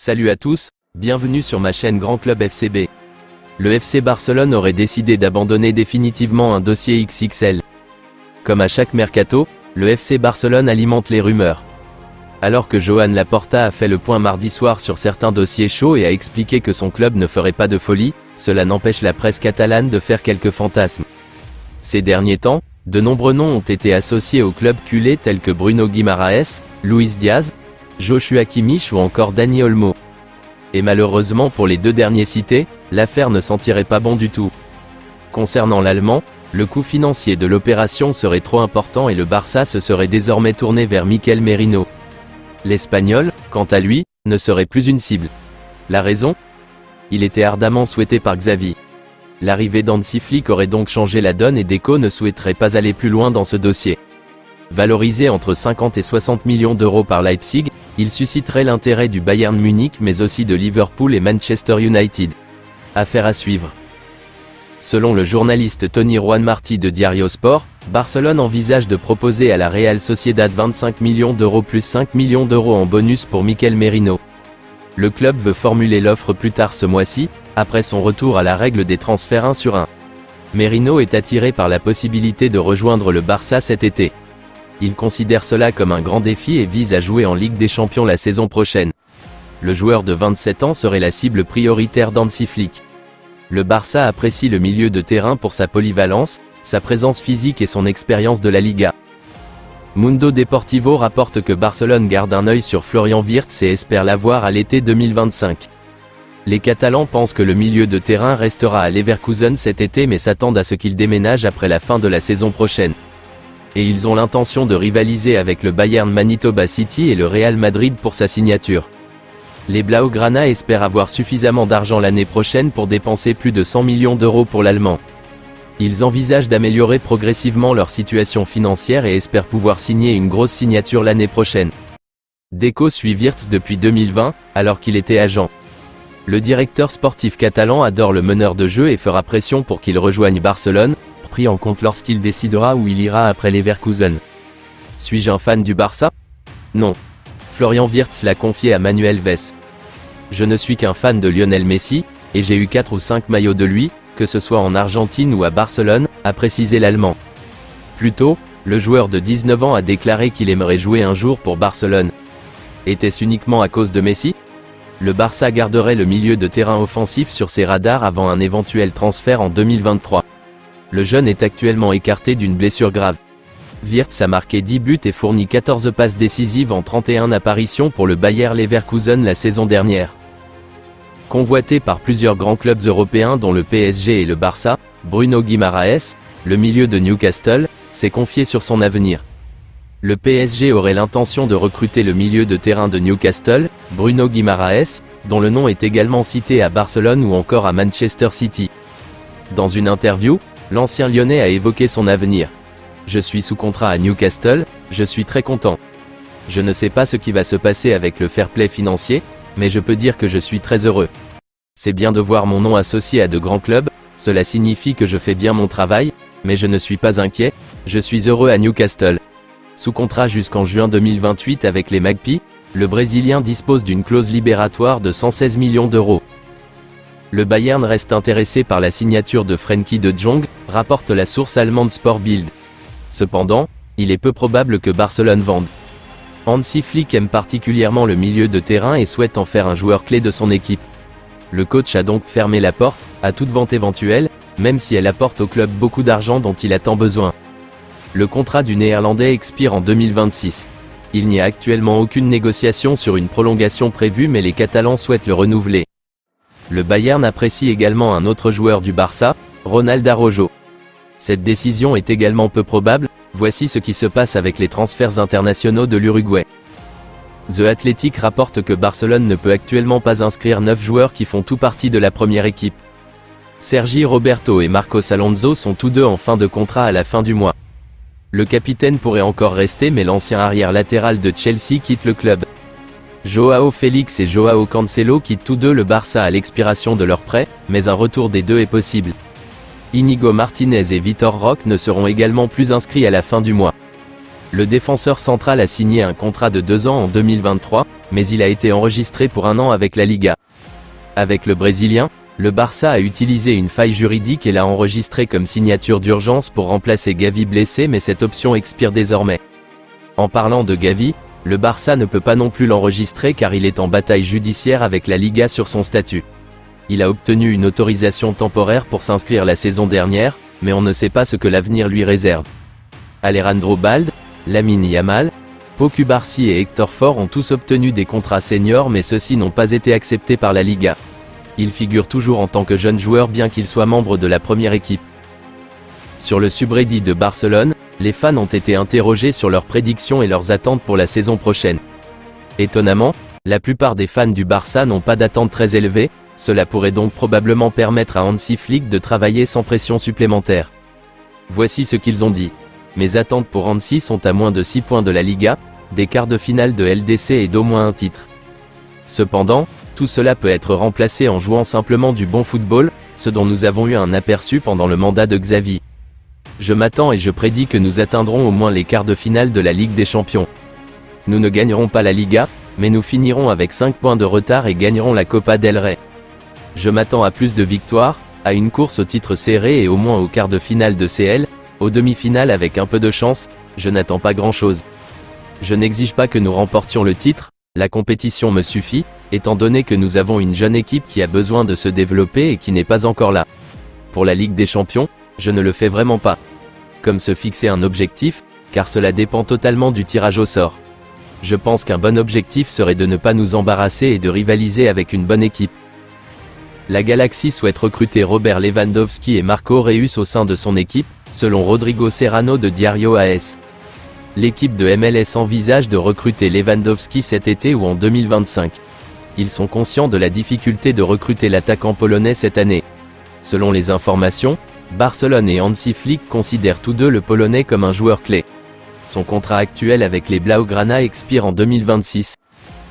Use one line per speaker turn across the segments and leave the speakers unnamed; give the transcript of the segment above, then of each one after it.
Salut à tous, bienvenue sur ma chaîne Grand Club FCB. Le FC Barcelone aurait décidé d'abandonner définitivement un dossier XXL. Comme à chaque mercato, le FC Barcelone alimente les rumeurs. Alors que Joan Laporta a fait le point mardi soir sur certains dossiers chauds et a expliqué que son club ne ferait pas de folie, cela n'empêche la presse catalane de faire quelques fantasmes. Ces derniers temps, de nombreux noms ont été associés au club culé tels que Bruno Guimaraes, Luis Diaz, Joshua Kimmich ou encore Dani Olmo. Et malheureusement pour les deux derniers cités, l'affaire ne sentirait pas bon du tout. Concernant l'Allemand, le coût financier de l'opération serait trop important et le Barça se serait désormais tourné vers Mikel Merino. L'Espagnol, quant à lui, ne serait plus une cible. La raison ? Il était ardemment souhaité par Xavi. L'arrivée d'Hansi Flick aurait donc changé la donne et Deco ne souhaiterait pas aller plus loin dans ce dossier. Valorisé entre 50 et 60 millions d'euros par Leipzig, il susciterait l'intérêt du Bayern Munich mais aussi de Liverpool et Manchester United. Affaire à suivre. Selon le journaliste Tony Juan Martí de Diario Sport, Barcelone envisage de proposer à la Real Sociedad 25 millions d'euros plus 5 millions d'euros en bonus pour Mikel Merino. Le club veut formuler l'offre plus tard ce mois-ci, après son retour à la règle des transferts 1 sur 1. Merino est attiré par la possibilité de rejoindre le Barça cet été. Il considère cela comme un grand défi et vise à jouer en Ligue des Champions la saison prochaine. Le joueur de 27 ans serait la cible prioritaire d'Hansi Flick. Le Barça apprécie le milieu de terrain pour sa polyvalence, sa présence physique et son expérience de la Liga. Mundo Deportivo rapporte que Barcelone garde un œil sur Florian Wirtz et espère l'avoir à l'été 2025. Les Catalans pensent que le milieu de terrain restera à Leverkusen cet été mais s'attendent à ce qu'il déménage après la fin de la saison prochaine. Et ils ont l'intention de rivaliser avec le Bayern Manitoba City et le Real Madrid pour sa signature. Les Blaugrana espèrent avoir suffisamment d'argent l'année prochaine pour dépenser plus de 100 millions d'euros pour l'Allemand. Ils envisagent d'améliorer progressivement leur situation financière et espèrent pouvoir signer une grosse signature l'année prochaine. Deco suit Wirtz depuis 2020, alors qu'il était agent. Le directeur sportif catalan adore le meneur de jeu et fera pression pour qu'il rejoigne Barcelone, pris en compte lorsqu'il décidera où il ira après Leverkusen. Suis-je un fan du Barça ? Non. Florian Wirtz l'a confié à Manuel Vess. Je ne suis qu'un fan de Lionel Messi, et j'ai eu 4 ou 5 maillots de lui, que ce soit en Argentine ou à Barcelone, a précisé l'Allemand. Plus tôt, le joueur de 19 ans a déclaré qu'il aimerait jouer un jour pour Barcelone. Était-ce uniquement à cause de Messi ? Le Barça garderait le milieu de terrain offensif sur ses radars avant un éventuel transfert en 2023. Le jeune est actuellement écarté d'une blessure grave. Wirtz a marqué 10 buts et fourni 14 passes décisives en 31 apparitions pour le Bayer Leverkusen la saison dernière. Convoité par plusieurs grands clubs européens dont le PSG et le Barça, Bruno Guimaraes, le milieu de Newcastle, s'est confié sur son avenir. Le PSG aurait l'intention de recruter le milieu de terrain de Newcastle, Bruno Guimaraes, dont le nom est également cité à Barcelone ou encore à Manchester City. Dans une interview, l'ancien Lyonnais a évoqué son avenir. Je suis sous contrat à Newcastle, je suis très content. Je ne sais pas ce qui va se passer avec le fair play financier, mais je peux dire que je suis très heureux. C'est bien de voir mon nom associé à de grands clubs, cela signifie que je fais bien mon travail, mais je ne suis pas inquiet, je suis heureux à Newcastle. Sous contrat jusqu'en juin 2028 avec les Magpies, le Brésilien dispose d'une clause libératoire de 116 millions d'euros. Le Bayern reste intéressé par la signature de Frenkie de Jong, rapporte la source allemande Sport Bild. Cependant, il est peu probable que Barcelone vende. Hansi Flick aime particulièrement le milieu de terrain et souhaite en faire un joueur clé de son équipe. Le coach a donc fermé la porte à toute vente éventuelle, même si elle apporte au club beaucoup d'argent dont il a tant besoin. Le contrat du Néerlandais expire en 2026. Il n'y a actuellement aucune négociation sur une prolongation prévue mais les Catalans souhaitent le renouveler. Le Bayern apprécie également un autre joueur du Barça, Ronald Araujo. Cette décision est également peu probable, voici ce qui se passe avec les transferts internationaux de l'Uruguay. The Athletic rapporte que Barcelone ne peut actuellement pas inscrire 9 joueurs qui font tout partie de la première équipe. Sergi Roberto et Marcos Alonso sont tous deux en fin de contrat à la fin du mois. Le capitaine pourrait encore rester mais l'ancien arrière latéral de Chelsea quitte le club. Joao Félix et Joao Cancelo quittent tous deux le Barça à l'expiration de leur prêt, mais un retour des deux est possible. Íñigo Martínez et Vitor Roque ne seront également plus inscrits à la fin du mois. Le défenseur central a signé un contrat de 2 ans en 2023, mais il a été enregistré pour 1 an avec la Liga. Avec le Brésilien, le Barça a utilisé une faille juridique et l'a enregistré comme signature d'urgence pour remplacer Gavi blessé, mais cette option expire désormais. En parlant de Gavi, le Barça ne peut pas non plus l'enregistrer car il est en bataille judiciaire avec la Liga sur son statut. Il a obtenu une autorisation temporaire pour s'inscrire la saison dernière, mais on ne sait pas ce que l'avenir lui réserve. Alejandro Balde, Lamine Yamal, Pau Cubarsí et Hector Ford ont tous obtenu des contrats seniors, mais ceux-ci n'ont pas été acceptés par la Liga. Ils figurent toujours en tant que jeunes joueurs bien qu'ils soient membres de la première équipe. Sur le subreddit de Barcelone, les fans ont été interrogés sur leurs prédictions et leurs attentes pour la saison prochaine. Étonnamment, la plupart des fans du Barça n'ont pas d'attentes très élevées, cela pourrait donc probablement permettre à Hansi Flick de travailler sans pression supplémentaire. Voici ce qu'ils ont dit. Mes attentes pour Hansi sont à moins de 6 points de la Liga, des quarts de finale de LDC et d'au moins un titre. Cependant, tout cela peut être remplacé en jouant simplement du bon football, ce dont nous avons eu un aperçu pendant le mandat de Xavi. Je m'attends et je prédis que nous atteindrons au moins les quarts de finale de la Ligue des Champions. Nous ne gagnerons pas la Liga, mais nous finirons avec 5 points de retard et gagnerons la Copa del Rey. Je m'attends à plus de victoires, à une course au titre serré et au moins aux quarts de finale de CL, aux demi-finales avec un peu de chance, je n'attends pas grand-chose. Je n'exige pas que nous remportions le titre, la compétition me suffit, étant donné que nous avons une jeune équipe qui a besoin de se développer et qui n'est pas encore là. Pour la Ligue des Champions, je ne le fais vraiment pas. Comme se fixer un objectif, car cela dépend totalement du tirage au sort. Je pense qu'un bon objectif serait de ne pas nous embarrasser et de rivaliser avec une bonne équipe. La Galaxy souhaite recruter Robert Lewandowski et Marco Reus au sein de son équipe, selon Rodrigo Serrano de Diario AS. L'équipe de MLS envisage de recruter Lewandowski cet été ou en 2025. Ils sont conscients de la difficulté de recruter l'attaquant polonais cette année. Selon les informations, Barcelone et Hansi Flick considèrent tous deux le Polonais comme un joueur clé. Son contrat actuel avec les Blaugrana expire en 2026.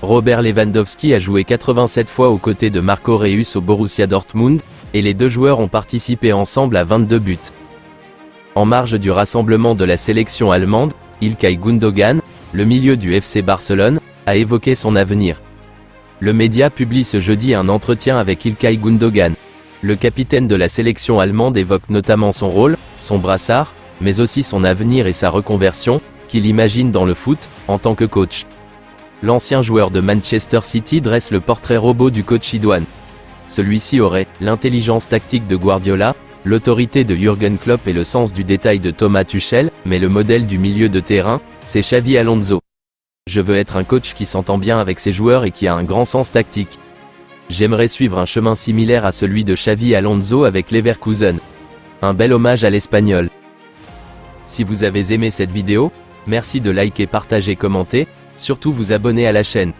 Robert Lewandowski a joué 87 fois aux côtés de Marco Reus au Borussia Dortmund, et les deux joueurs ont participé ensemble à 22 buts. En marge du rassemblement de la sélection allemande, Ilkay Gundogan, le milieu du FC Barcelone, a évoqué son avenir. Le média publie ce jeudi un entretien avec Ilkay Gundogan. Le capitaine de la sélection allemande évoque notamment son rôle, son brassard, mais aussi son avenir et sa reconversion, qu'il imagine dans le foot, en tant que coach. L'ancien joueur de Manchester City dresse le portrait robot du coach idoine. Celui-ci aurait l'intelligence tactique de Guardiola, l'autorité de Jürgen Klopp et le sens du détail de Thomas Tuchel, mais le modèle du milieu de terrain, c'est Xavi Alonso. Je veux être un coach qui s'entend bien avec ses joueurs et qui a un grand sens tactique. J'aimerais suivre un chemin similaire à celui de Xavi Alonso avec Leverkusen. Un bel hommage à l'Espagnol. Si vous avez aimé cette vidéo, merci de liker, partager, commenter, surtout vous abonner à la chaîne.